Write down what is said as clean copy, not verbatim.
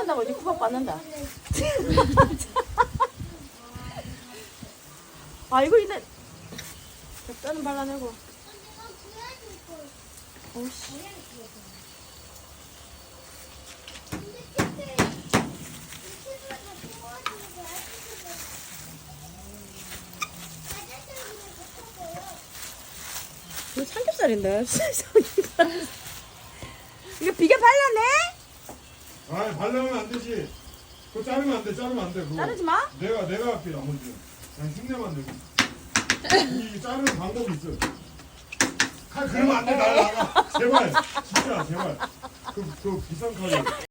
한다고 이제 구박 받는다. 아 이거 이제 뼈는 발라내고. 오씨. 이거 삼겹살인데. 이거 비계 발랐네? 아, 발라면 안 되지. 그거 자르면 안 돼, 자르면 안 돼. 그거. 자르지 마. 내가 할게, 나머지. 그냥 흉내만 내고. 이 자르는 방법이 있어. 칼 그러면 안 돼, 나가. 제발. 진짜, 제발. 그 비싼 칼이.